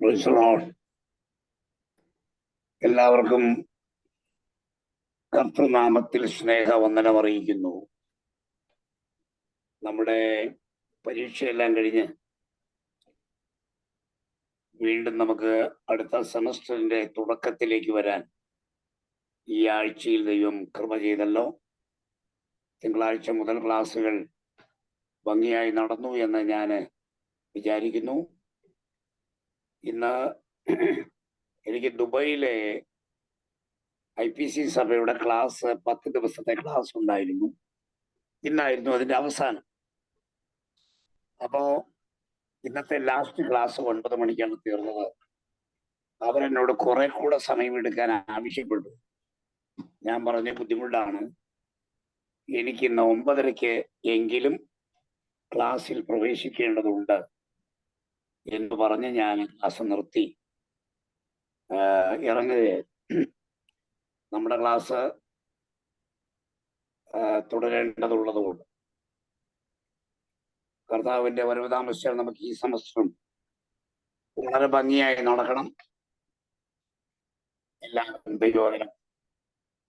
Praise the Lord. എല്ലാവർക്കും കർത്തൃനാമത്തിൽ സ്നേഹവന്ദനം അറിയിക്കുന്നു. നമ്മുടെ പരീക്ഷയെല്ലാം കഴിഞ്ഞ് വീണ്ടും നമുക്ക് അടുത്ത സെമസ്റ്ററിന്റെ തുടക്കത്തിലേക്ക് വരാൻ ഈ ആഴ്ചയിൽ ദൈവം കൃപ ചെയ്തല്ലോ. തിങ്കളാഴ്ച മുതൽ ക്ലാസ്സുകൾ ഭംഗിയായി നടന്നു എന്ന് ഞാൻ വിചാരിക്കുന്നു. ഇന്ന് എനിക്ക് ദുബൈയിലെ IPC സഭയുടെ ക്ലാസ് 10 ദിവസത്തെ ക്ലാസ് ഉണ്ടായിരുന്നു. ഇന്നായിരുന്നു അതിന്റെ അവസാനം. അപ്പോ ഇന്നത്തെ ലാസ്റ്റ് ക്ലാസ് 9 മണിക്കാണ് തീർന്നത്. അവരെന്നോട് കുറെ കൂടെ സമയം എടുക്കാൻ ആവശ്യപ്പെട്ടു. ഞാൻ പറഞ്ഞ ബുദ്ധിമുട്ടാണ്, എനിക്ക് ഇന്ന് 9:30 എങ്കിലും ക്ലാസ്സിൽ പ്രവേശിക്കേണ്ടതുണ്ട് എന്ന് പറഞ്ഞ് ഞാൻ ക്ലാസ് നിർത്തി ഇറങ്ങുകയായിരുന്നു. നമ്മുടെ ക്ലാസ് തുടരേണ്ടതുള്ളതുകൊണ്ട് കർത്താവിന്റെ വരവ് താമസിച്ചാൽ നമുക്ക് ഈ സെമസ്റ്ററും വളരെ ഭംഗിയായി നടക്കണം. എല്ലാവർക്കും ദൈവവചനം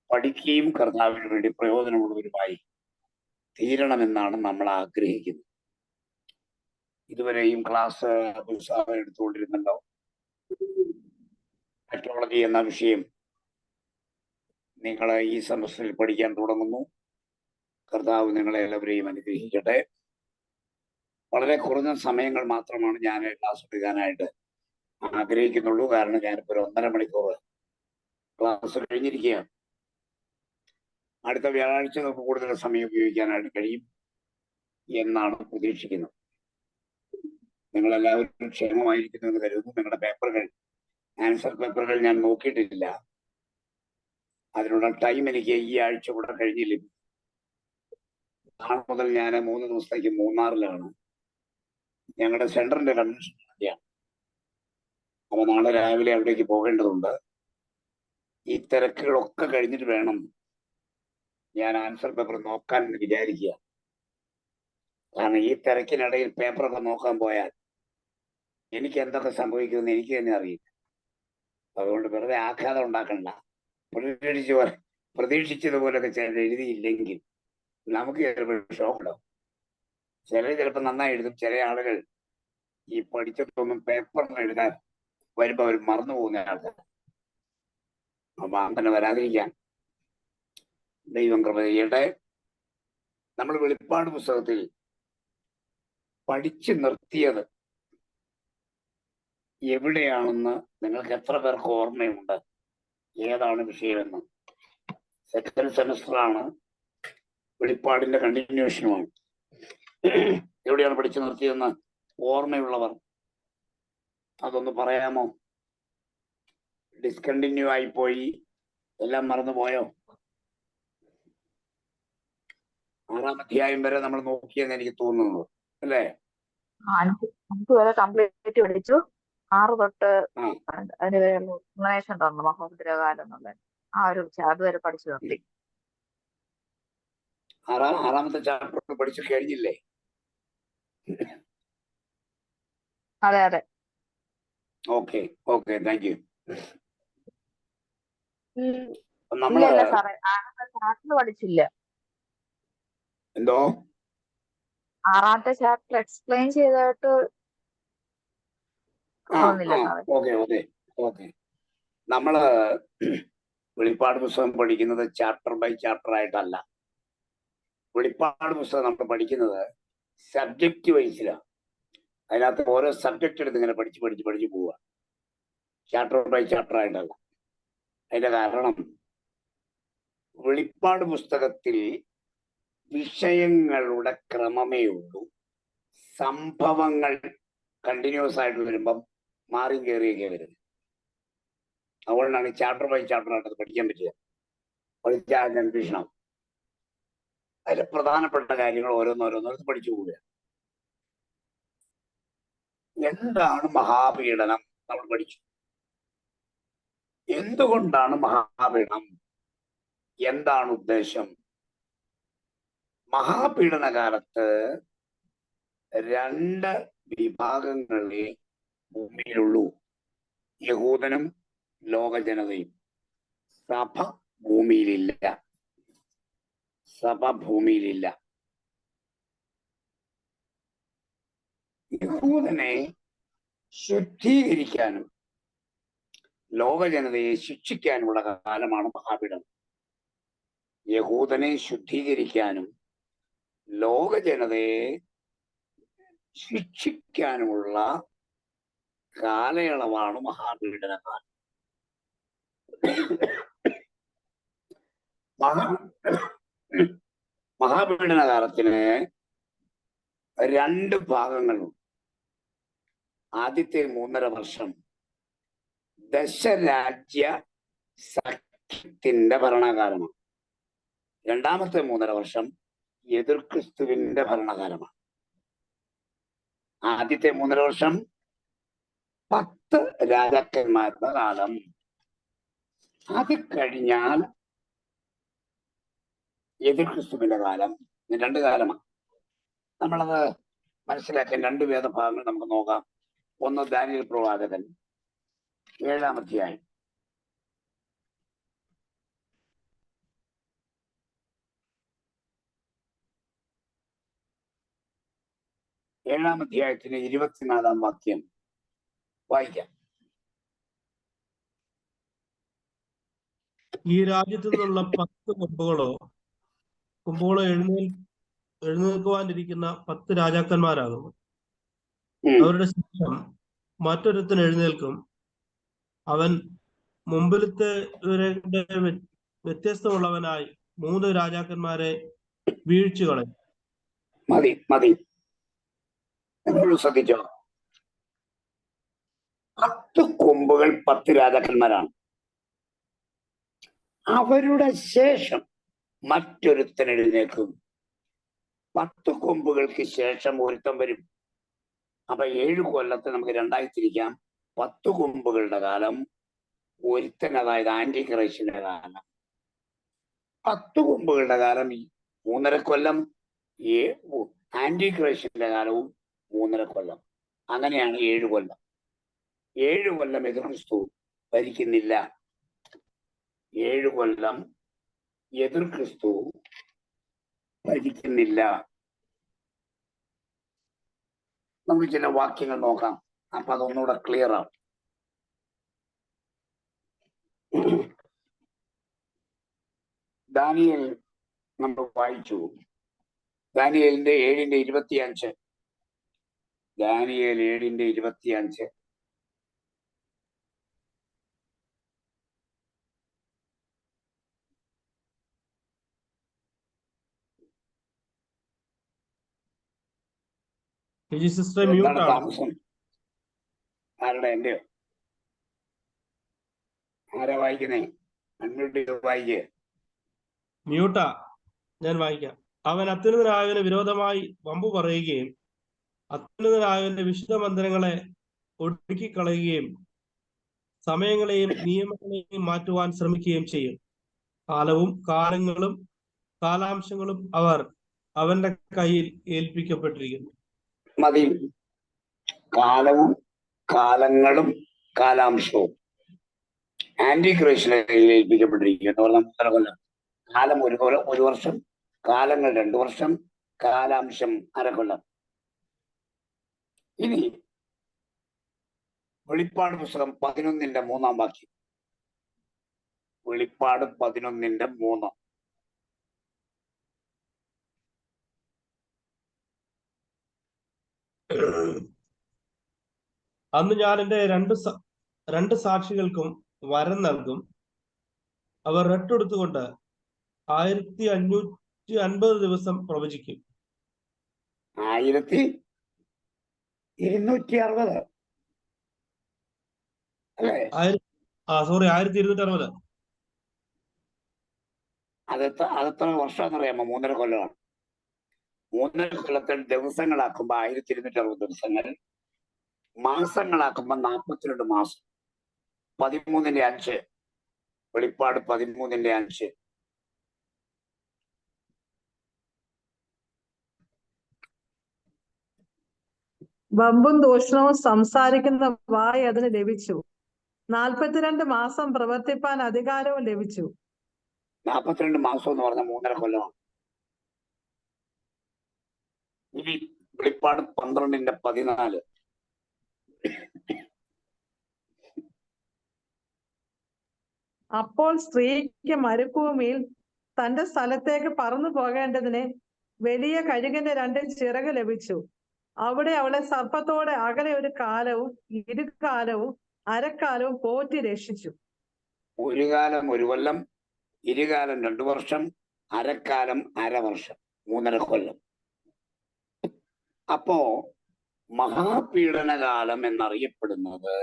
പഠിക്കുകയും കർത്താവിന് വേണ്ടി പ്രയോജനമുള്ളവരുമായി തീരണമെന്നാണ് നമ്മൾ ആഗ്രഹിക്കുന്നത്. ഇതുവരെയും ക്ലാസ് ഉത്സാഹം എടുത്തുകൊണ്ടിരുന്നല്ലോ. ടെക്നോളജി എന്ന വിഷയം നിങ്ങൾ ഈ സെമസ്റ്ററിൽ പഠിക്കാൻ തുടങ്ങുന്നു. കർത്താവ് നിങ്ങളെ എല്ലാവരെയും അനുഗ്രഹിക്കട്ടെ. വളരെ കുറഞ്ഞ സമയങ്ങൾ മാത്രമാണ് ഞാൻ ക്ലാസ് എടുക്കാനായിട്ട് ആഗ്രഹിക്കുന്നുള്ളൂ. കാരണം ഞാനിപ്പോൾ ഒരു 1.5 മണിക്കൂർ ക്ലാസ് കഴിഞ്ഞിരിക്കുകയാണ്. അടുത്ത വ്യാഴാഴ്ച നമുക്ക് കൂടുതൽ സമയം ഉപയോഗിക്കാനായിട്ട് കഴിയും എന്നാണ് പ്രതീക്ഷിക്കുന്നത്. നിങ്ങളെല്ലാവരും ക്ഷേമമായിരിക്കുന്നു എന്ന് കരുതുന്നു. നിങ്ങളുടെ പേപ്പറുകൾ, ആൻസർ പേപ്പറുകൾ ഞാൻ നോക്കിയിട്ടില്ല. അതിനുള്ള ടൈം എനിക്ക് ഈ ആഴ്ച കൂടെ കഴിഞ്ഞില്ല. നാളെ മുതൽ ഞാൻ 3 ദിവസത്തേക്ക് മൂന്നാറിലാണ്. ഞങ്ങളുടെ സെന്ററിന്റെ കൺവെൻഷൻ ആണ്. അപ്പൊ നാളെ രാവിലെ അവിടേക്ക് പോകേണ്ടതുണ്ട്. ഈ തിരക്കുകളൊക്കെ കഴിഞ്ഞിട്ട് വേണം ഞാൻ ആൻസർ പേപ്പർ നോക്കാൻ എന്ന് വിചാരിക്കുക. കാരണം ഈ തിരക്കിനിടയിൽ പേപ്പറൊക്കെ നോക്കാൻ പോയാൽ എനിക്ക് എന്തൊക്കെ സംഭവിക്കുമെന്ന് എനിക്ക് തന്നെ അറിയില്ല. അതുകൊണ്ട് വെറുതെ ആഘാതം ഉണ്ടാക്കണ്ട. പ്രതീക്ഷിച്ചതുപോലൊക്കെ ചിലർ എഴുതിയില്ലെങ്കിൽ നമുക്ക് ചിലപ്പോൾ ഷോക്ക് ഉണ്ടാവും. ചിലർ ചിലപ്പോൾ നന്നായി എഴുതും. ചില ആളുകൾ ഈ പഠിച്ചതൊന്നും പേപ്പറിൽ എഴുതാൻ വരുമ്പോൾ അവർ മറന്നു പോകുന്ന ആൾക്കാർ. അപ്പൊ അങ്ങനെ വരാതിരിക്കാൻ ദൈവം കൃപ ചെയ്യട്ടെ. നമ്മൾ വെളിപ്പാട് പുസ്തകത്തിൽ പഠിച്ചു നിർത്തിയത് എവിടെയാണെന്ന് നിങ്ങൾക്ക് എത്ര പേർക്ക് ഓർമ്മയുണ്ട്? ഏതാണ് വിഷയമെന്ന്? സെക്കൻഡ് സെമസ്റ്ററാണ്, വെളിപ്പാടിന്റെ കണ്ടിന്യൂഷനുമാണ്. എവിടെയാണ് പഠിച്ചു നിർത്തിയതെന്ന് ഓർമ്മയുള്ളവർ അതൊന്ന് പറയാമോ? ഡിസ്കണ്ടിന്യൂ ആയിപ്പോയി, എല്ലാം മറന്നുപോയോ? 6-ാം അധ്യായം വരെ നമ്മൾ നോക്കിയെന്ന് എനിക്ക് തോന്നുന്നു, അല്ലേ? 5 വരെ കംപ്ലീറ്റ് പഠിച്ചു. 6 തൊട്ട് അതിന് ഉന്മേഷം തന്നു, മഹോദരകാലം എന്നുള്ള ആ ഒരു അതുവരെ പഠിച്ചു നിർത്തി. 6-ാമത്തെ ചാപ്റ്റർ പഠിച്ചു കഴിഞ്ഞില്ലേ? അതെ അതെ. Okay okay, thank you. ഇല്ല സാറേ, 6ാമത്തെ ചാപ്റ്റർ പഠിച്ചില്ല. എന്തോ? 6ാമത്തെ ചാപ്റ്റർ എക്സ്പ്ലെയിൻ ചെയ്തിട്ട് ഓക്കെ ഓക്കെ ഓക്കെ. നമ്മള് വെളിപ്പാട് പുസ്തകം പഠിക്കുന്നത് ചാപ്റ്റർ ബൈ ചാപ്റ്റർ ആയിട്ടല്ല. വെളിപ്പാട് പുസ്തകം നമ്മൾ പഠിക്കുന്നത് സബ്ജക്റ്റ് വൈസിലാണ്. അതിനകത്ത് ഓരോ സബ്ജക്റ്റ് എടുത്ത് ഇങ്ങനെ പഠിച്ച് പഠിച്ച് പഠിച്ച് പോവുക, ചാപ്റ്റർ ബൈ ചാപ്റ്റർ ആയിട്ടല്ല. അതിന്റെ കാരണം വെളിപ്പാട് പുസ്തകത്തിൽ വിഷയങ്ങളുടെ ക്രമമേ ഉള്ളൂ. സംഭവങ്ങൾ കണ്ടിന്യൂസ് ആയിട്ട് വരുമ്പം മാറി കയറിയൊക്കെ വരുന്നത്. അതുകൊണ്ടാണ് ചാപ്റ്റർ ബൈ ചാപ്റ്റർ ആയിട്ട് പഠിക്കാൻ പറ്റുക. പഠിച്ചാൽ കൺഫ്യൂഷനാവും. അതിലെ പ്രധാനപ്പെട്ട കാര്യങ്ങൾ ഓരോന്നോരോന്നോരോന്ന് പഠിച്ചു പോവുക. എന്താണ് മഹാപീഡനം നമ്മൾ പഠിച്ചു. എന്തുകൊണ്ടാണ് മഹാപീഡനം? എന്താണ് ഉദ്ദേശം? മഹാപീഡന കാലത്ത് 2 വിഭാഗങ്ങളെ ഭൂമിയിലുള്ളൂ. യഹൂദനും ലോക ജനതയും. സഭ ഭൂമിയിലില്ല. സഭ ഭൂമിയിലില്ല. യഹൂദനെ ശുദ്ധീകരിക്കാനും ലോക ജനതയെ ശിക്ഷിക്കാനുമുള്ള കാലമാണ് മഹാപീഡനം. യഹൂദനെ ശുദ്ധീകരിക്കാനും ലോക ജനതയെ ശിക്ഷിക്കാനുമുള്ള കാലയളവാണ് മഹാപീഡന കാലം. മഹാപീഡന കാലത്തിന് രണ്ട് ഭാഗങ്ങളുണ്ട്. ആദ്യത്തെ 3.5 വർഷം ദശരാജ്യ സഖ്യത്തിന്റെ ഭരണകാലമാണ്. രണ്ടാമത്തെ 3.5 വർഷം എതിർ ക്രിസ്തുവിന്റെ ഭരണകാലമാണ്. ആദ്യത്തെ 3.5 വർഷം 10 രാജാക്കന്മാരുടെ കാലം. അത് കഴിഞ്ഞാൽ എതിർ ക്രിസ്തുവിന്റെ കാലം. 2 കാലമാണ്. നമ്മളത് മനസ്സിലാക്കാൻ 2 വേദഭാഗങ്ങൾ നമുക്ക് നോക്കാം. ഒന്ന് ദാനിയേൽ പ്രവാചകൻ 7-ാം അധ്യായം. ഏഴാം അധ്യായത്തിന് 24-ാം വാക്യം വായിക്കാം. ഈ രാജ്യത്തു നിന്നുള്ള 10 കൊമ്പുകളോ എഴുന്നേൽക്കുവാനിരിക്കുന്ന 10 രാജാക്കന്മാരാകുന്നു. അവരുടെ ശേഷം മറ്റൊരുത്തൻ എഴുന്നേൽക്കും. അവൻ മുമ്പിലത്തെ വ്യത്യസ്തമുള്ളവനായി 3 രാജാക്കന്മാരെ വീഴ്ച കളയും. മതി മതി, ശ്രദ്ധിച്ചോ. 10 കൊമ്പുകൾ 10 രാജാക്കന്മാരാണ്. അവരുടെ ശേഷം മറ്റൊരുത്തൻ എഴുന്നേൽക്കും. 10 കൊമ്പുകൾക്ക് ശേഷം ഒരുത്തൻ വരും. അപ്പൊ 7 കൊല്ലത്തെ നമുക്ക് 2ആയി തിരിക്കാം. 10 കൊമ്പുകളുടെ കാലം ഒരുത്തൻ, അതായത് ആന്റി ക്രൈസ്റ്റിന്റെ കാലം. 10 കൊമ്പുകളുടെ കാലം 3.5 കൊല്ലം. ആന്റി ക്രൈസ്റ്റിന്റെ കാലവും 3.5 കൊല്ലം. അങ്ങനെയാണ് 7 കൊല്ലം. 7 കൊല്ലം എതിർ ക്രിസ്തു ഭരിക്കുന്നില്ല. 7 കൊല്ലം എതിർ ക്രിസ്തു ഭരിക്കുന്നില്ല. നമുക്ക് ചില വാക്യങ്ങൾ നോക്കാം. അപ്പൊ അതൊന്നുകൂടെ ക്ലിയർ ആണ്. ദാനിയേൽ നമ്മൾ വായിച്ചു. ദാനിയേലിന്റെ 7:25. ദാനിയേൽ 7:25. താമസം ആരുടെ? എന്റെയോ? ആരാ വായിക്കുന്നേ? അൺമ്യൂട്ട് വായിക്കേ. മ്യൂട്ടാ, ഞാൻ വായിക്കാം. അവൻ അത്യുന്നതനായവന് വിരോധമായി വമ്പു പറയുകയും അത്യുന്നതനായവന്റെ വിശുദ്ധ മന്ദിരങ്ങളെ ഒടുക്കിക്കളയുകയും സമയങ്ങളെയും നിയമങ്ങളെയും മാറ്റുവാൻ ശ്രമിക്കുകയും ചെയ്യും. കാലവും കാലങ്ങളും കാലാംശങ്ങളും അവർ അവന്റെ കയ്യിൽ ഏൽപ്പിക്കപ്പെട്ടിരിക്കുന്നു. മതി. കാലവും കാലങ്ങളും കാലാംശവും ആന്റി ക്രൈസ്റ്റിന്റെ കയ്യിൽ ഏൽപ്പിക്കപ്പെട്ടിരിക്കുന്നു. 3.5 കൊല്ലം. കാലം 1 വർഷം, കാലങ്ങൾ 2 വർഷം, കാലാംശം 1/2 കൊല്ലം. ഇനി വെളിപ്പാട് പുസ്തകം 11:3 വാക്യം. വെളിപ്പാട് 11:3. അന്ന് ഞാൻ എന്റെ രണ്ട് സാക്ഷികൾക്കും വരം നൽകും. അവർ രട്ടെടുത്തുകൊണ്ട് 1550 ദിവസം പ്രവചിക്കും. 1260 അല്ലേ? 1260. അതെത്ര വർഷമാണെന്നറിയാമോ? 3.5 കൊല്ലമാണ്. 3.5 കൊല്ലത്തെ ദിവസങ്ങളാക്കുമ്പോ 1260 ദിവസങ്ങൾ, മാസങ്ങളാക്കുമ്പോ 42 മാസം. 13:5. വെളിപ്പാട് 13:5. വമ്പും ദൂഷണവും സംസാരിക്കുന്ന വായ് അതിന് ലഭിച്ചു. 42 മാസം പ്രവർത്തിപ്പാൻ അധികാരവും ലഭിച്ചു. 42 മാസം എന്ന് പറഞ്ഞ 3.5 കൊല്ലമാണ്. ഇനി വെളിപ്പാട് 12:14. അപ്പോൾ സ്ത്രീക്ക് മരുഭൂമിയിൽ തന്റെ സ്ഥലത്തേക്ക് പറന്നു പോകേണ്ടതിന് വലിയ കഴുകന്റെ 2 ചിറക് ലഭിച്ചു. അവിടെ അവളെ സർപ്പത്തോടെ അകലെ ഒരു കാലവും ഇരുകാലവും അരക്കാലവും പോറ്റി രക്ഷിച്ചു. ഒരു കാലം 1 കൊല്ലം, ഇരുകാലം 2 വർഷം, അരക്കാലം 1/2 വർഷം, 3.5 കൊല്ലം. അപ്പോ മഹാപീഡനകാലം എന്നറിയപ്പെടുന്നത്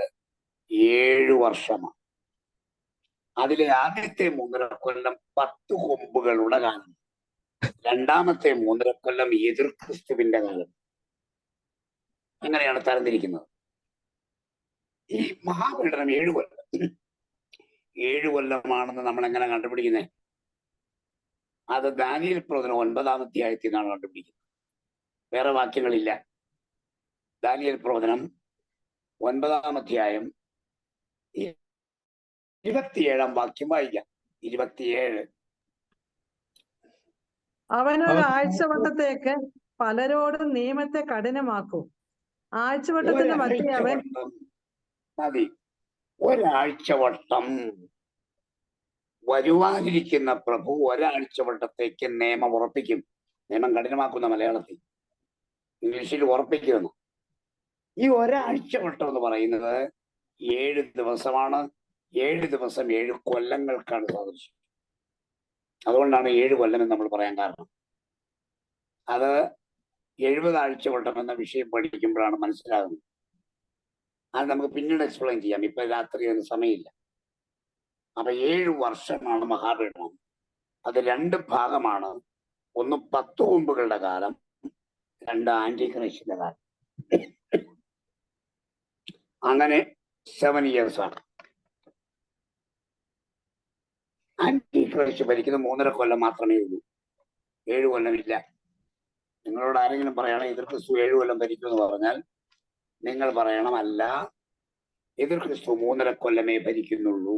7 വർഷമാണ്. അതിലെ ആദ്യത്തെ 3.5 കൊല്ലം 10 കൊമ്പുകളുടെ കാലം, രണ്ടാമത്തെ 3.5 കൊല്ലം എതിർ ക്രിസ്തുവിന്റെ കാലം. അങ്ങനെയാണ് തരംതിരിക്കുന്നത്. ഈ മഹാപീഡനം 7 കൊല്ലം 7 കൊല്ലമാണെന്ന് നമ്മൾ എങ്ങനെ കണ്ടുപിടിക്കുന്നത്? അത് ദാനിയേൽ പ്രവചനം 9-ാം അധ്യായത്തിൽ നിന്നാണ് കണ്ടുപിടിക്കുന്നത്. വേറെ വാക്യങ്ങളില്ല. ദാനിയേൽ പ്രവചനം 9-ാം അധ്യായം 27-ാം വാക്യം വായിക്കാം. 27. അവനൊരു ആഴ്ചവട്ടത്തേക്ക് പലരോടും നിയമത്തെ കഠിനമാക്കും. ആഴ്ചവട്ടത്തിന്റെ മധ്യേ അവൻ മതി. ഒരാഴ്ചവട്ടം വരുവാനിരിക്കുന്ന പ്രഭു ഒരാഴ്ചവട്ടത്തേക്ക് നിയമം ഉറപ്പിക്കും. നിയമം കഠിനമാക്കുന്ന മലയാളത്തിൽ, ഇംഗ്ലീഷിൽ ഉറപ്പിക്കുന്നു. ഈ ഒരാഴ്ചവട്ടം എന്ന് പറയുന്നത് 7 ദിവസമാണ്. 7 ദിവസം 7 കൊല്ലങ്ങൾക്കാണ് സാദൃശ്യം. അതുകൊണ്ടാണ് 7 കൊല്ലം എന്ന് നമ്മൾ പറയാൻ കാരണം. അത് 70 ആഴ്ചവട്ടം എന്ന വിഷയം പഠിക്കുമ്പോഴാണ് മനസ്സിലാകുന്നത്. അത് നമുക്ക് പിന്നീട് എക്സ്പ്ലെയിൻ ചെയ്യാം. ഇപ്പൊ രാത്രി അതിന് സമയമില്ല. അപ്പൊ 7 വർഷമാണ് മഹാപീഡനം. അത് 2 ഭാഗമാണ്. ഒന്ന് 10 കൊമ്പുകളുടെ കാലം, 2 ആന്റിക്രൈസ്റ്റിന്റെ കാലം. അങ്ങനെ 7 years ആണ്. ആന്റിക്രൈസ്റ്റ് ഭരിക്കുന്നത് 3.5 കൊല്ലം മാത്രമേ ഉള്ളൂ. 7 കൊല്ലമില്ല. നിങ്ങളോട് ആരെങ്കിലും പറയണം എതിർ ക്രിസ്തു 7 കൊല്ലം ഭരിക്കുമെന്ന് പറഞ്ഞാൽ നിങ്ങൾ പറയണം, അല്ല, എതിർ ക്രിസ്തു 3.5 കൊല്ലമേ ഭരിക്കുന്നുള്ളൂ.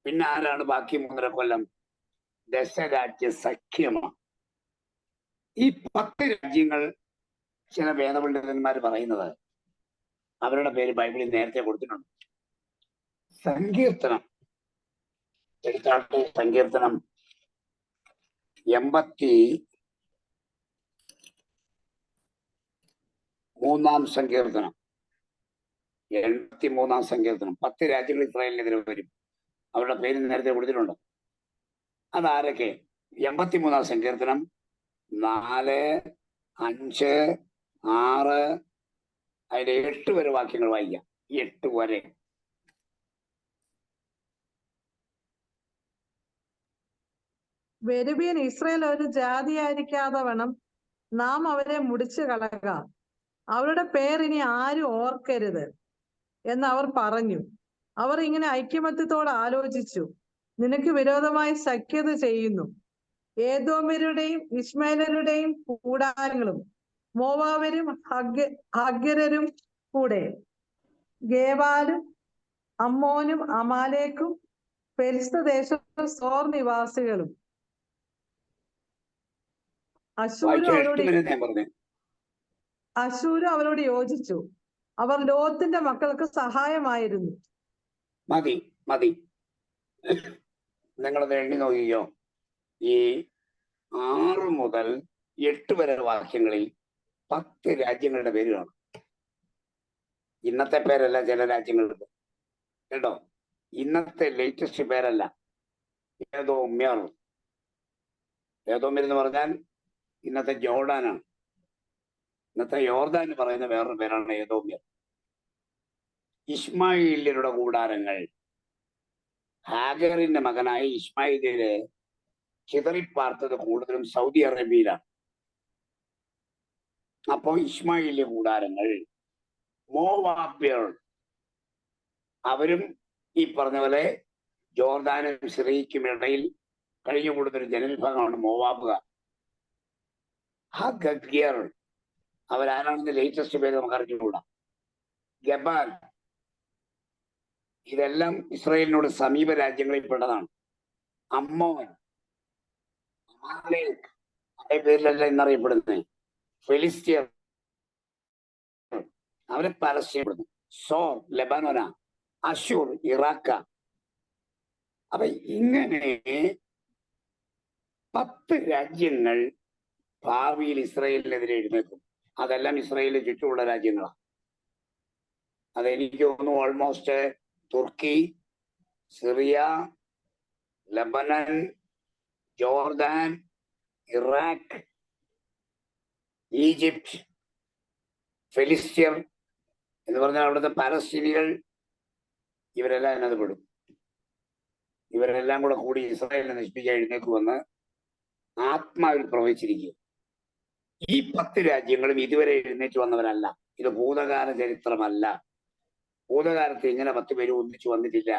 പിന്നെ ആരാണ് ബാക്കി 3.5 കൊല്ലം? ദശരാജ്യ സഖ്യമാണ്. ഈ 10 രാജ്യങ്ങൾ ചില വേദപണ്ഡിതന്മാർ പറയുന്നത് അവരുടെ പേര് ബൈബിളിൽ നേരത്തെ കൊടുത്തിട്ടുണ്ട്. സങ്കീർത്തനം എടുത്താട്ട്, സങ്കീർത്തനം 83-ാം സങ്കീർത്തനം, 83-ാം സങ്കീർത്തനം. 10 രാജ്യങ്ങൾ ഇസ്രായേലിനെതിരെ വരും. അവരുടെ പേര് നേരത്തെ കൊടുത്തിട്ടുണ്ട്. അതാരൊക്കെ? 83-ാം സങ്കീർത്തനം 4, 5, 6, അതിന്റെ 8 വരെ വാക്യങ്ങൾ വായിക്കാം. 8 വരെ. വരുവീൻ, ഇസ്രായേൽ ഒരു ജാതിയായിരിക്കാതെ വേണം നാം അവരെ മുടിച്ചു കളക. അവരുടെ പേരിനി ആരും ഓർക്കരുത് എന്ന് അവർ പറഞ്ഞു. അവർ ഇങ്ങനെ ഐക്യമത്യത്തോടെ ആലോചിച്ചു, നിനക്ക് വിരോധമായി സഖ്യത ചെയ്യുന്നു. ഏദോമ്യരുടെയും ഇശ്മായേലരുടെയും കൂടാരങ്ങളും മോവാബരും ഹഗ്ഗരരും കൂടെ ഗേബാലും അമ്മോനും അമാലേക്കും ഫെലിസ്ത ദേശത്തും സോർ നിവാസികളും അശൂരും അവരോട് യോജിച്ചു. അവർ ലോത്തിന്റെ മക്കൾക്ക് സഹായമായിരുന്നു. മതി മതി, നിങ്ങളത് എണ്ണി നോക്കിയോ. ഈ 6 മുതൽ 8 വരെ വാക്യങ്ങളിൽ 10 രാജ്യങ്ങളുടെ പേര് കാണും. ഇന്നത്തെ പേരല്ല ചില രാജ്യങ്ങൾക്ക് കേട്ടോ. ഇന്നത്തെ ലേറ്റസ്റ്റ് പേരല്ല. ഏതോമ്യർ. ഏതോമ്യർ എന്ന് പറഞ്ഞാൽ ഇന്നത്തെ ജോർഡാനാണ്. ഇന്നത്തെ യോർദാൻ എന്ന് പറയുന്ന വേറൊരു പേരാണ് ഏതോമ്യർ. ഇശ്മായേല്യരുടെ കൂടാരങ്ങൾ. ഹാഗറിന്റെ മകനായ ഇശ്മായേലിനെ ചിതറിപ്പാർത്തത് കൂടുതലും സൗദി അറേബ്യയിലാണ്. അപ്പോ ഇശ്മായേല്യ കൂടാരങ്ങൾ. മോവാബ്യർ, അവരും ഈ പറഞ്ഞ പോലെ ജോർദാനും സിറിയയ്ക്കും ഇടയിൽ കഴിഞ്ഞുകൂടുന്നൊരു ജനവിഭാഗമാണ് മോവാബുകാർ. ഹഗ്ഗർ, അവരാരാണെന്ന് ലേറ്റസ്റ്റ് പേര് നമുക്ക് അറിഞ്ഞുകൂടാ. ഗബാൽ, ഇതെല്ലാം ഇസ്രായേലിനോട് സമീപ രാജ്യങ്ങളിൽ പെട്ടതാണ്. അമ്മോൻ, അമാലേക്ക്, അതേ പേരിലല്ല എന്നറിയപ്പെടുന്നത്. ഫെലിസ്തീർ, അവരെ പരസ്യപ്പെടുന്നു. സോർ ലെബനോന, അശൂർ ഇറാഖ. അപ്പൊ ഇങ്ങനെ 10 രാജ്യങ്ങൾ ഭാവിയിൽ ഇസ്രായേലിനെതിരെ എഴുന്നേക്കും. അതെല്ലാം ഇസ്രായേലിന് ചുറ്റുമുള്ള രാജ്യങ്ങളാണ്. അതെനിക്ക് തോന്നുന്നു almost Turkey, Syria, Lebanon, Jordan, Iraq, Egypt, ഫെലിസ്തീർ എന്ന് പറഞ്ഞാൽ അവിടുത്തെ പാലസ്തീനികൾ, ഇവരെല്ലാം അതിനകത്ത് പെടും. ഇവരെല്ലാം കൂടി ഇസ്രായേലിനെ നശിപ്പിക്കാൻ എഴുന്നേക്കുമെന്ന് ആത്മാവിൽ പ്രവചിച്ചിരിക്കും. ഈ 10 രാജ്യങ്ങളും ഇതുവരെ എഴുന്നേറ്റ് വന്നവരല്ല. ഇത് ഭൂതകാല ചരിത്രമല്ല. ഭൂതകാലത്ത് ഇങ്ങനെ 10 പേര് ഒന്നിച്ചു വന്നിട്ടില്ല.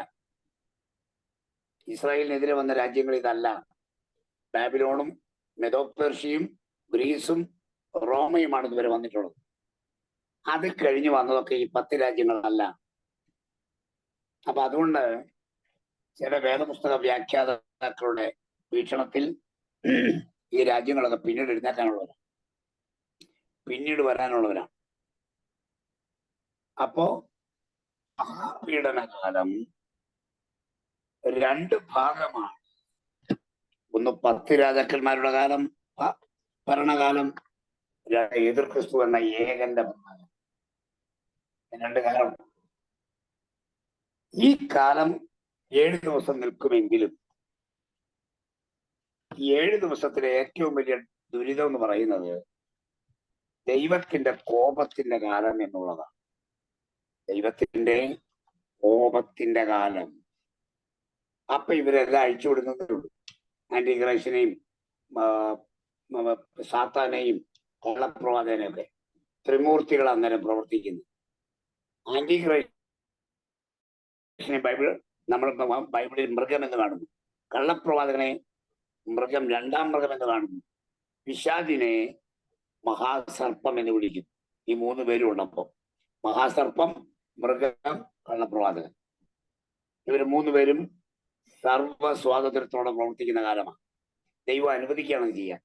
ഇസ്രായേലിനെതിരെ വന്ന രാജ്യങ്ങൾ ഇതല്ല. ബാബിലോണും മെദോപേർഷ്യയും ഗ്രീസും റോമയുമാണ് ഇതുവരെ വന്നിട്ടുള്ളത്. അത് കഴിഞ്ഞ് വന്നതൊക്കെ ഈ 10 രാജ്യങ്ങളല്ല. അപ്പൊ അതുകൊണ്ട് ചില വേദപുസ്തക വ്യാഖ്യാതാക്കളുടെ വീക്ഷണത്തിൽ ഈ രാജ്യങ്ങളൊക്കെ പിന്നീട് എഴുന്നേക്കാനുള്ളവരാണ്, പിന്നീട് വരാനുള്ളവരാണ്. അപ്പോ മഹാപീഡനകാലം 2 ഭാഗമാണ്. ഒന്ന് 10 രാജാക്കന്മാരുടെ കാലം, ഭരണകാലം, എതിർ ക്രിസ്തു എന്ന ഏകന്റെ ഭരണം. 2 കാലം. ഈ കാലം 7 ദിവസം നിൽക്കുമെങ്കിലും 7 ദിവസത്തിലെ ഏറ്റവും വലിയ ദുരിതം എന്ന് പറയുന്നത് ദൈവത്തിന്റെ കോപത്തിന്റെ കാലം എന്നുള്ളതാണ്. ദൈവത്തിന്റെ കോപത്തിന്റെ കാലം. അപ്പൊ ഇവരെല്ലാം അഴിച്ചുവിടുന്നതേ ഉള്ളൂ. ആന്റിക്രൈസ്റ്റിനെയും സാത്താനെയും കള്ളപ്രവാചകനെയൊക്കെ ത്രിമൂർത്തികൾ അന്നേരം പ്രവർത്തിക്കുന്നു. ആന്റിക്രൈസ്റ്റിനെ നമ്മൾ ബൈബിളിൽ മൃഗം എന്ന് കാണുന്നു, കള്ളപ്രവാചകനെ മൃഗം, 2ാം മൃഗം എന്ന് കാണുന്നു, പിശാചിനെ മഹാസർപ്പം എന്ന് വിളിക്കുന്നു. ഈ 3 പേരും ഉള്ളപ്പോ മഹാസർപ്പം, മൃഗം, കള്ളപ്രവാചകൻ, ഇവർ 3 പേരും സർവ സ്വാതന്ത്ര്യത്തോടെ പ്രവർത്തിക്കുന്ന കാലമാണ്. ദൈവം അനുവദിക്കുകയാണ് ചെയ്യാൻ.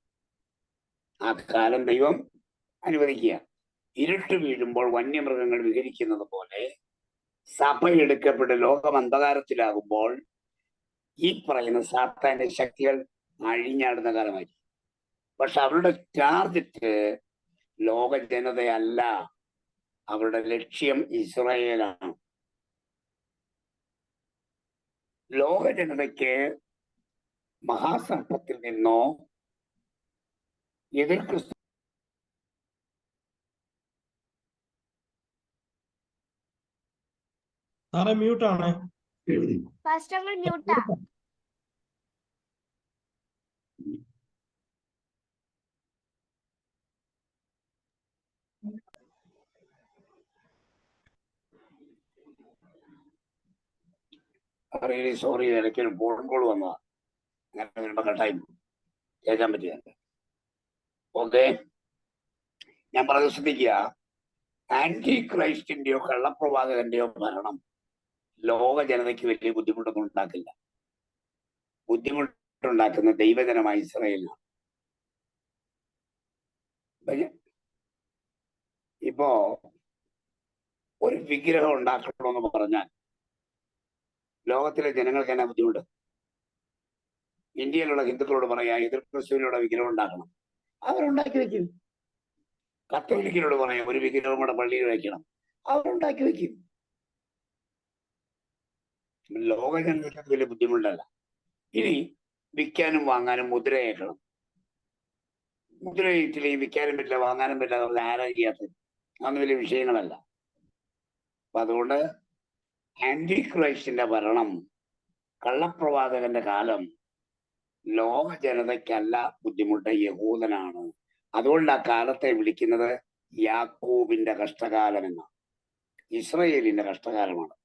ആ കാലം ദൈവം അനുവദിക്കുക. ഇരുട്ട് വീഴുമ്പോൾ വന്യമൃഗങ്ങൾ വിഹരിക്കുന്നത് പോലെ സഭ എടുക്കപ്പെട്ട് ലോകം അന്ധകാരത്തിലാകുമ്പോൾ ഈ പറയുന്ന സാത്താന്റെ ശക്തികൾ അഴിഞ്ഞാടുന്ന കാലമായിരിക്കും. പക്ഷെ അവരുടെ ടാർഗറ്റ് ലോക ജനതയല്ല, അവരുടെ ലക്ഷ്യം ഇസ്രായേലാണ്. ലോക ജനതയ്ക്ക് മഹാസർപ്പത്തിൽ നിന്നോ എതിർ ക്രിസ്തു സാറേ മ്യൂട്ടാണേ. മ്യൂട്ടാ. റിയലി സോറി, ഇടയ്ക്ക് ഒരു ഫോൺ കോൾ വന്നതാ. അങ്ങനെ വരുമ്പോ കട്ടായി കേൾക്കാൻ പറ്റില്ല. ഓക്കെ, ഞാൻ പറഞ്ഞത് ശ്രദ്ധിക്കുക. ആന്റി ക്രൈസ്റ്റിന്റെയോ കള്ളപ്രവാചകന്റെയോ ഭരണം ലോക ജനതയ്ക്ക് വലിയ ബുദ്ധിമുട്ടൊന്നും ഉണ്ടാക്കില്ല. ബുദ്ധിമുട്ടുണ്ടാക്കുന്ന ദൈവജനമായ ഇസ്രായേലിനാണ്. ഇപ്പോ ഒരു വിഗ്രഹം ഉണ്ടാക്കണമെന്ന് പറഞ്ഞാൽ ലോകത്തിലെ ജനങ്ങൾക്ക് എന്നാ ബുദ്ധിമുട്ട്? ഇന്ത്യയിലുള്ള ഹിന്ദുക്കളോട് പറയാ എതിർ ക്രിസ്തുവിനോട് വിഗ്രഹം ഉണ്ടാക്കണം, അവരുണ്ടാക്കി വെക്കും. കത്തോലിക്കരോട് പറയാം ഒരു വിഗ്രഹം കൂടെ പള്ളിയിൽ വയ്ക്കണം, അവരുണ്ടാക്കി വെക്കും. ലോക ജനങ്ങൾക്ക് വലിയ ബുദ്ധിമുട്ടല്ല. ഇനി വിൽക്കാനും വാങ്ങാനും മുദ്രയേക്കണം. മുദ്രയിട്ടില്ലേ വിൽക്കാനും പറ്റില്ല, വാങ്ങാനും പറ്റില്ല, ആരാ ചെയ്യാത്തത്? അതൊന്നും വലിയ വിഷയങ്ങളല്ല. അപ്പൊ അതുകൊണ്ട് ആന്റി ക്രൈസ്റ്റിന്റെ ഭരണം, കള്ളപ്രവാചകന്റെ കാലം ലോക ജനതയ്ക്കല്ല ബുദ്ധിമുട്ട്, യഹൂദനാണ്. അതുകൊണ്ട് ആ കാലത്തെ വിളിക്കുന്നത് യാക്കോബിന്റെ കഷ്ടകാലം എന്നാണ്, ഇസ്രായേലിന്റെ കഷ്ടകാലമാണ്.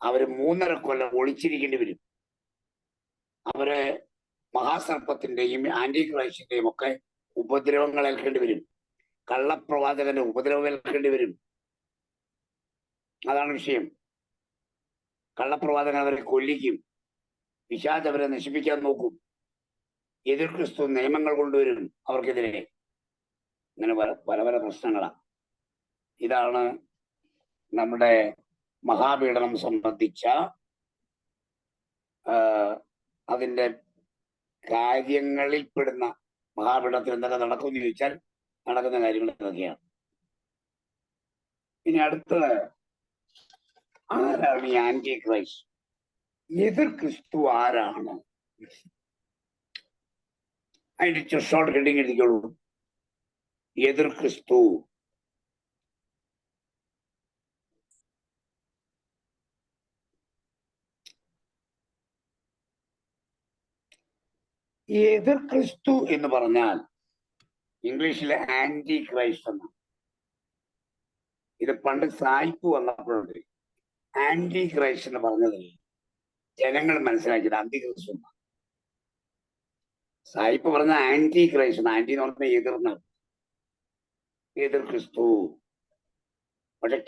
അവര് 3.5 കൊല്ലം ഒളിച്ചിരിക്കേണ്ടി വരും. അവര് മഹാസർപ്പത്തിന്റെയും ആന്റി ക്രൈസ്റ്റിന്റെയും ഒക്കെ ഉപദ്രവങ്ങൾ ഏൽക്കേണ്ടി വരും. കള്ളപ്രവാചകന്റെ ഉപദ്രവം ഏൽക്കേണ്ടി വരും. അതാണ് വിഷയം. കള്ളപ്രവാചകൻ അവരെ കൊല്ലിക്കും, പിശാച് അവരെ നശിപ്പിക്കാൻ നോക്കും, എതിർ ക്രിസ്തു നിയമങ്ങൾ കൊണ്ടുവരും അവർക്കെതിരെ. ഇങ്ങനെ പല പല പല പ്രശ്നങ്ങളാണ്. ഇതാണ് നമ്മുടെ മഹാപീഡനം സംബന്ധിച്ച അതിൻ്റെ കാര്യങ്ങളിൽ പെടുന്ന. മഹാപീഡനത്തിൽ എന്തൊക്കെ നടക്കുമെന്ന് ചോദിച്ചാൽ നടക്കുന്ന കാര്യങ്ങൾ ഇതൊക്കെയാണ്. ഇനി അടുത്തത്, ആരാണ് ഈ ആന്റി ക്രൈസ്റ്റ്? എതിർ ക്രിസ്തു ആരാണ്? അതിന്റെ ഷോർട്ട് ഹെഡിങ് എഴുതിക്കോളൂ, എതിർ ക്രിസ്തു. എതിർ ക്രിസ്തു എന്ന് പറഞ്ഞാൽ ഇംഗ്ലീഷിലെ ആന്റി ക്രൈസ്റ്റ് എന്നാണ്. ഇത് പണ്ട് സായിപ്പ് വന്നപ്പോഴുണ്ട് ആന്റി ക്രൈസ്റ്റ് എന്ന് പറഞ്ഞത് ജനങ്ങൾ മനസ്സിലാക്കിയത് അന്തിക്രിസ്തു എന്നാണ്. സായിപ്പ് പറഞ്ഞ ആന്റി ക്രൈസ്റ്റ്, ആന്റി എന്ന് പറഞ്ഞാൽ എതിർന്നാണ്, എതിർ ക്രിസ്തു. പക്ഷെ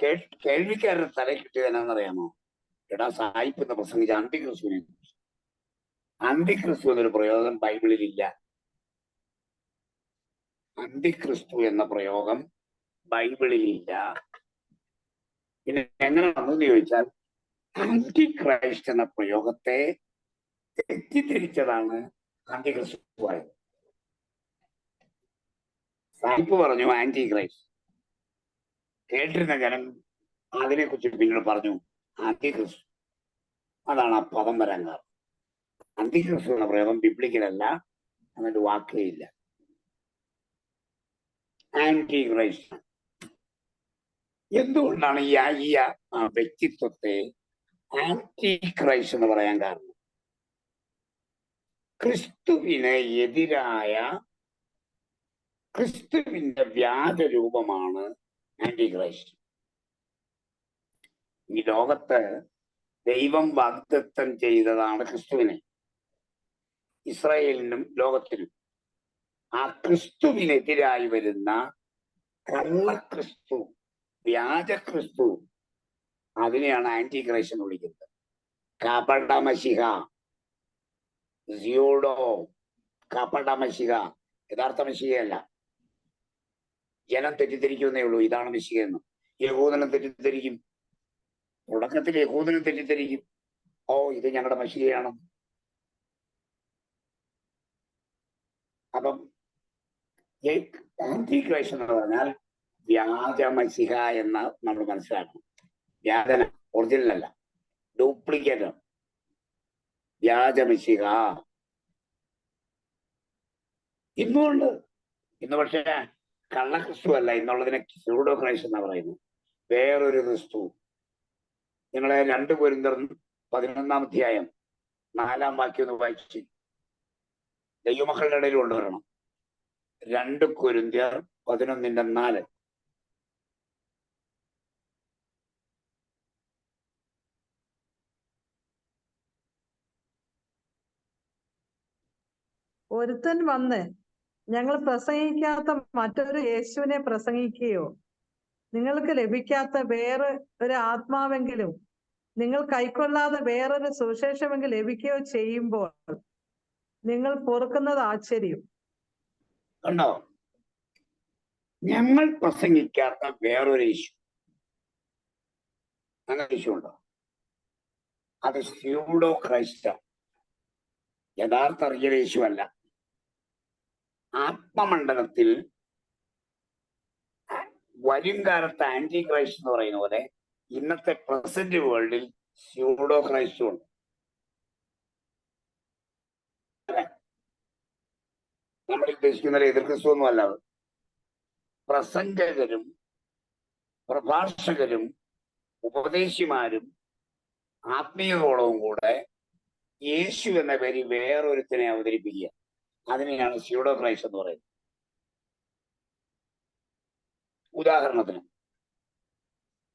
കേൾവിക്കാരുടെ തല കിട്ടിയത് എന്നാണെന്നറിയാമോ? എടാ, സായിപ്പ് എന്ന് പ്രസംഗിച്ച അന്തിക്രിസ്തുവിനെ. അന്തിക്രിസ്തു എന്നൊരു പ്രയോഗം ബൈബിളിൽ ഇല്ല. അന്തിക്രിസ്തു എന്ന പ്രയോഗം ബൈബിളിൽ ഇല്ല. പിന്നെ എങ്ങനെ വന്നെന്ന് ചോദിച്ചാൽ, ആന്റി ക്രൈസ്റ്റ് എന്ന പ്രയോഗത്തെ തെറ്റിദ്ധരിച്ചതാണ് അന്തിക്രിസ്തുവായത്. സായിപ്പ് പറഞ്ഞു ആന്റി ക്രൈസ്റ്റ്, കേട്ടിരുന്ന ജനം അതിനെക്കുറിച്ച് പിന്നീട് പറഞ്ഞു അന്തിക്രിസ്തു. അതാണ് ആ പദം വരാൻ കാരണം. അന്തിക്രിസ്തു എന്ന പ്രയോഗം ബിബ്ലിക്കലല്ല, അങ്ങനൊരു വാക്കേ ഇല്ല. Anti Christ. എന്തുകൊണ്ടാണ് ഈ വ്യക്തിത്വത്തെ ആന്റി ക്രൈസ്റ്റ് എന്ന് പറയാൻ കാരണം? ക്രിസ്തുവിന് എതിരായ ക്രിസ്തുവിന്റെ വ്യാജ രൂപമാണ് ആന്റി ക്രൈസ്റ്റ്. ഈ ലോകത്ത് ദൈവം വാഗ്ദത്തം ചെയ്തതാണ് ക്രിസ്തുവിനെ, ഇസ്രായേലിനും ലോകത്തിനും. ആ ക്രിസ്തുവിനെതിരായി വരുന്ന കള്ളക്രിസ്തു, വ്യാജ ക്രിസ്തു, അതിനെയാണ് ആന്റി ക്രൈസ്റ്റ് എന്ന് വിളിക്കുന്നത്. കപട മശിഹ, സിയോഡോ, കപട മശിഹ. യഥാർത്ഥ മശിഹയല്ല. ജനം തെറ്റിദ്ധരിക്കുന്നേ ഉള്ളൂ ഇതാണ് മശിഹയെന്ന്. യഹൂദനും തെറ്റിദ്ധരിക്കും, തുടക്കത്തിൽ യഹൂദനും തെറ്റിദ്ധരിക്കും, ഓ ഇത് ഞങ്ങളുടെ മശിഹയാണ്. അപ്പം ആന്റി ക്രൈസ്റ്റ് എന്ന് പറഞ്ഞാൽ വ്യാജ മശിഹ എന്ന് നമ്മൾ മനസ്സിലാക്കണം. വ്യാജന, ഒറിജിനൽ അല്ല, ഡ്യൂപ്ലിക്കേറ്റ്. വ്യാജ മശിഹ ഇന്നുണ്ട്. ഇന്ന് പക്ഷേ കള്ളക്രിസ്തു അല്ല, ഇന്നുള്ളതിനെ സ്യൂഡോ ക്രൈസ്റ്റ് എന്നാ പറയുന്നത്, വേറൊരു ക്രിസ്തു. നിങ്ങളെ 2 കൊരിന്ത്യർ 11-ാം അധ്യായം 4-ാം വാക്യം ഒന്ന് വായിച്ച് ദൈവമക്കളുടെ ഇടയിൽ കൊണ്ടുവരണം. 2 കൊരിന്ത്യർ 11:4. ഒരുത്തൻ വന്ന് ഞങ്ങൾ പ്രസംഗിക്കാത്ത മറ്റൊരു യേശുവിനെ പ്രസംഗിക്കുകയോ നിങ്ങൾക്ക് ലഭിക്കാത്ത വേറെ ഒരു ആത്മാവെങ്കിലും നിങ്ങൾ കൈക്കൊള്ളാതെ വേറൊരു സുവിശേഷമെങ്കിൽ ലഭിക്കുകയോ ചെയ്യുമ്പോൾ നിങ്ങൾ പൊറുക്കുന്നത് ആശ്ചര്യം. കണ്ടോ? ഞങ്ങൾ പ്രസംഗിക്കാത്ത വേറൊരു യേശു, അങ്ങനെ യേശു ഉണ്ടോ? അത് സ്യൂഡോ ക്രൈസ്റ്റ്, യഥാർത്ഥ റിയൽ യേശു അല്ല. ആത്മമണ്ഡലത്തിൽ വരും കാലത്ത് ആന്റി ക്രൈസ്റ്റ് എന്ന് പറയുന്ന പോലെ ഇന്നത്തെ പ്രസന്റ് വേൾഡിൽ സ്യൂഡോ ക്രൈസ്റ്റും ഉണ്ട്. നമ്മൾ ഉദ്ദേശിക്കുന്ന എതിർ ക്രിസ്തു ഒന്നും അല്ല. പ്രസംഗകരും പ്രഭാഷകരും ഉപദേശിമാരും ആത്മീയതോളവും കൂടെ യേശു എന്ന പേര് വേറൊരുത്തിനെ അവതരിപ്പിക്കുക, അതിനെയാണ് സ്യൂഡോ ക്രൈസ്റ്റ് എന്ന് പറയുന്നത്. ഉദാഹരണത്തിന്,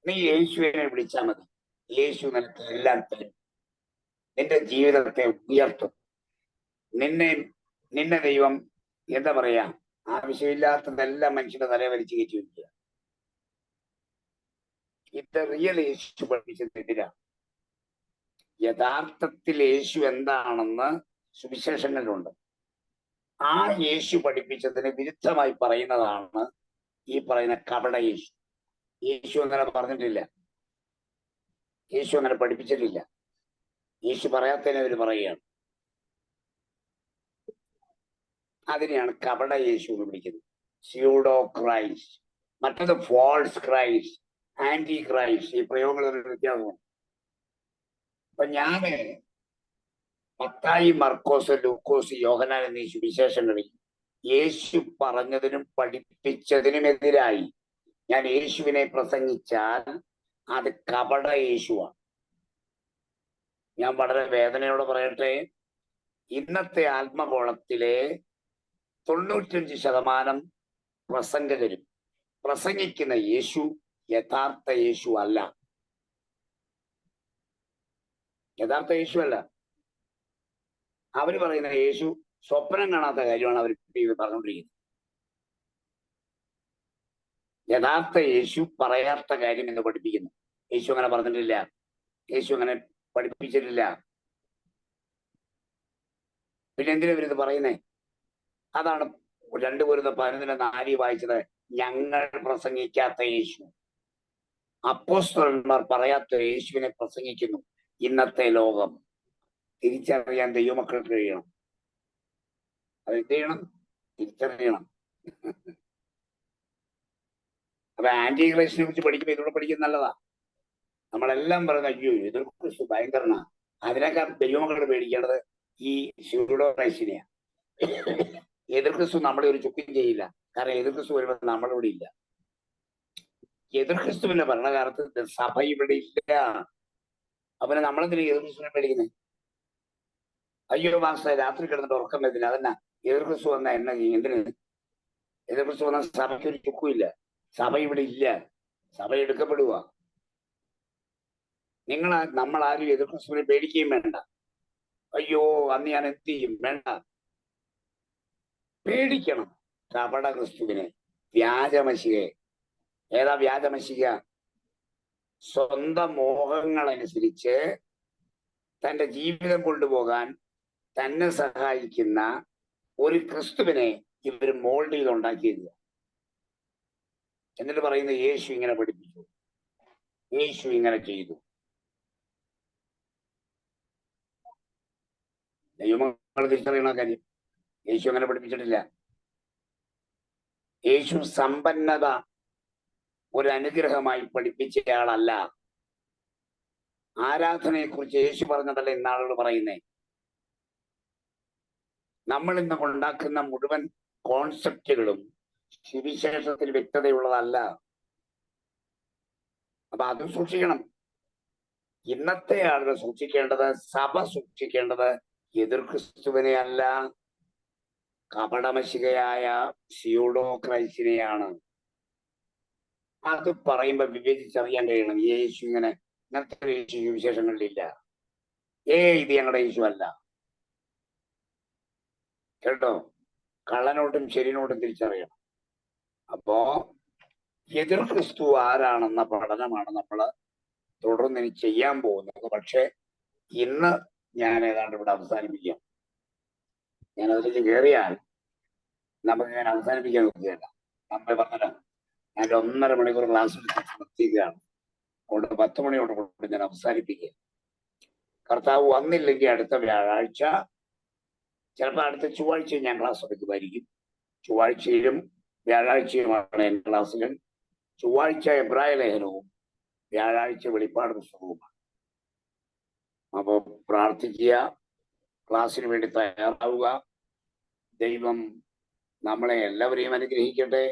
നീ യേശുവിനെ വിളിച്ചാൽ മതി, യേശു നിനക്ക് എല്ലാം തരും, നിന്റെ ജീവിതത്തെ ഉയർത്തും, നിന്നെ ദൈവം എന്താ പറയാ, ആവശ്യമില്ലാത്തതെല്ലാം മനുഷ്യന്റെ തലയെ വലിച്ചു കയറ്റി വയ്ക്കുക. ഇത് റിയൽ യേശു പഠിപ്പിച്ചതിനെതിരാണ്. യഥാർത്ഥത്തിൽ യേശു എന്താണെന്ന് സുവിശേഷങ്ങളിലുണ്ട്. ആ യേശു പഠിപ്പിച്ചതിന് വിരുദ്ധമായി പറയുന്നതാണ് ഈ പറയുന്ന കപട യേശു. യേശു അങ്ങനെ പറഞ്ഞിട്ടില്ല, യേശു അങ്ങനെ പഠിപ്പിച്ചിട്ടില്ല. യേശു പറയാത്തതിനെ അവർ പറയുകയാണ്. അതിനെയാണ് കപട യേശു എന്ന് വിളിക്കുന്നത്, സ്യൂഡോ ക്രൈസ്റ്റ്. മറ്റത് ഫോൾസ് ക്രൈസ്റ്റ്, ആന്റി ക്രൈസ്റ്റ്. ഈ പ്രയോഗങ്ങളിൽ വ്യത്യാസമാണ്. അപ്പൊ ഞാന് മത്തായി, മർക്കോസ്, ലൂക്കോസ്, യോഹന്നാൻ എന്നീ സുവിശേഷങ്ങളിൽ യേശു പറഞ്ഞതിനും പഠിപ്പിച്ചതിനും എതിരായി ഞാൻ യേശുവിനെ പ്രസംഗിച്ചാൽ അത് കപട യേശുവാണ്. ഞാൻ വളരെ വേദനയോടെ പറയട്ടെ, ഇന്നത്തെ ആത്മഗോളത്തിലെ 95% പ്രസംഗകരും പ്രസംഗിക്കുന്ന യേശു യഥാർത്ഥ യേശു അല്ല. യഥാർത്ഥ യേശു അല്ല. അവര് പറയുന്ന യേശു സ്വപ്നം കാണാത്ത കാര്യമാണ് അവർ പറഞ്ഞുകൊണ്ടിരിക്കുന്നത്. യഥാർത്ഥ യേശു പറയാത്ത കാര്യം എന്ന് പഠിപ്പിക്കുന്നു. യേശു അങ്ങനെ പറഞ്ഞിട്ടില്ല, യേശു അങ്ങനെ പഠിപ്പിച്ചിട്ടില്ല. പിന്നെ എന്തിനാ ഇവരിത് പറയുന്നേ? അതാണ് 2 കൊരിന്ത്യർ 11:4 വായിച്ചത്. ഞങ്ങൾ പ്രസംഗിക്കാത്ത യേശു, അപ്പോസ്തലന്മാർ പറയാത്ത യേശുവിനെ പ്രസംഗിക്കുന്നു ഇന്നത്തെ ലോകം. തിരിച്ചറിയാൻ ദൈവമക്കൾക്ക് കഴിയണം. അത് എന്ത് ചെയ്യണം? തിരിച്ചറിയണം. അപ്പൊ ആന്റി ക്രൈസ്റ്റിനെ കുറിച്ച് പഠിക്കുമ്പോൾ ഇതിലൂടെ പഠിക്കുന്നത് നല്ലതാ. നമ്മളെല്ലാം പറയുന്നത് അയ്യോ എതിർ ക്രിസ്തു ഭയങ്കരനാ. അതിനേക്കാൾ ദൈവമക്കൾ പേടിക്കേണ്ടത് ഈ സ്യൂഡോ ക്രൈസ്റ്റിനെയാ. എതിർ ക്രിസ്തു നമ്മളെ ഒരു ചുക്കും ചെയ്യില്ല. കാരണം എതിർ ക്രിസ്തു വരുമ്പോൾ നമ്മളിവിടെ ഇല്ല. എതിർ ക്രിസ്തുവിന്റെ ഭരണകാലത്ത് സഭ ഇവിടെ ഇല്ല. അവനെ നമ്മളെന്തിനാ എതിർ ക്രിസ്തുവിനെ പേടിക്കുന്നത്? അയ്യോ മാസ്റ്റർ രാത്രി കിടന്നിട്ട് ഉറക്കം വരുന്നില്ല, അതെന്നാ എതിർ ക്രിസ്തു വന്ന എന്നാ എന്തിന്? എതിർ ക്രിസ്തു വന്ന സഭയ്ക്ക് ഒരു ചുക്കുമില്ല. സഭ ഇവിടെ ഇല്ല. സഭ എടുക്കപ്പെടുക. നമ്മളാരും എതിർ ക്രിസ്തുവിനെ പേടിക്കുകയും വേണ്ട. അയ്യോ അന്ന് ഞാൻ എന്ത് ചെയ്യും? വേണ്ട, പേടിക്കണം കപട ക്രിസ്തുവിനെ, വ്യാജമശിയെ. ഏതാ വ്യാജമശിക? സ്വന്തം മോഹങ്ങളനുസരിച്ച് തന്റെ ജീവിതം കൊണ്ടുപോകാൻ തന്നെ സഹായിക്കുന്ന ഒരു ക്രിസ്തുവിനെ ഇവർ മോൾഡ് ചെയ്ത് ഉണ്ടാക്കിയത്. എന്നിട്ട് പറയുന്നത് യേശു ഇങ്ങനെ പഠിപ്പിച്ചു, യേശു ഇങ്ങനെ ചെയ്തു. ദൈവമക്കൾ തിരിച്ചറിയണ കാര്യം, യേശു അങ്ങനെ പഠിപ്പിച്ചിട്ടില്ല. യേശു സമ്പന്നത ഒരു അനുഗ്രഹമായി പഠിപ്പിച്ചയാളല്ല. ആരാധനയെ കുറിച്ച് യേശു പറഞ്ഞതല്ല ഇന്നാളുകൾ പറയുന്നേ. നമ്മൾ ഇന്ന് ഉണ്ടാക്കുന്ന മുഴുവൻ കോൺസെപ്റ്റുകളും സുവിശേഷത്തിൽ വ്യക്തതയുള്ളതല്ല. അപ്പൊ അത് സൂക്ഷിക്കണം. ഇന്നത്തെ ആളുകൾ സൂക്ഷിക്കേണ്ടത്, സഭ സൂക്ഷിക്കേണ്ടത് എതിർ ക്രിസ്തുവിനെ അല്ല, കപടമശികയായ സ്യൂഡോ ക്രൈസ്റ്റിനെയാണ്. അത് പറയുമ്പോ വിവേചിച്ചറിയാൻ കഴിയണം. യേശു ഇങ്ങനത്തെ യേശു സുവിശേഷങ്ങളിലില്ല. ഇത് ഞങ്ങളുടെ യേശു അല്ല. കേട്ടോ? കള്ളനോട്ടും ശരിനോട്ടും തിരിച്ചറിയണം. അപ്പോ എതിർ ക്രിസ്തു ആരാണെന്ന പഠനമാണ് നമ്മൾ തുടർന്ന് ഇനി ചെയ്യാൻ പോകുന്നത്. പക്ഷെ ഇന്ന് ഞാൻ ഏതാണ്ട് ഇവിടെ അവസാനിപ്പിക്കാം. ഞാൻ അതിലേക്ക് കയറിയാൽ നമുക്ക് ഞാൻ അവസാനിപ്പിക്കാൻ നോക്കുകയല്ല. നമ്മൾ പറഞ്ഞല്ലോ, ഞാൻ 1.5 മണിക്കൂർ ക്ലാസ് നിർത്തിക്കുകയാണ്. അതുകൊണ്ട് 10 മണിയോട് കൊണ്ട് ഞാൻ അവസാനിപ്പിക്കുക. കർത്താവ് വന്നില്ലെങ്കിൽ അടുത്ത വ്യാഴാഴ്ച, ചിലപ്പോൾ അടുത്ത ചൊവ്വാഴ്ചയും ഞാൻ ക്ലാസ് എടുക്കുമായിരിക്കും. ചൊവ്വാഴ്ചയിലും വ്യാഴാഴ്ചയുമാണ് എൻ്റെ ക്ലാസ്സുകൾ. ചൊവ്വാഴ്ച എബ്രായ ലേഖനവും വ്യാഴാഴ്ച വെളിപ്പാട് പുസ്തകവുമാണ്. അപ്പോൾ പ്രാർത്ഥിക്കുക, ക്ലാസ്സിന് വേണ്ടി തയ്യാറാവുക. ദൈവം നമ്മളെ എല്ലാവരെയും അനുഗ്രഹിക്കട്ടെ.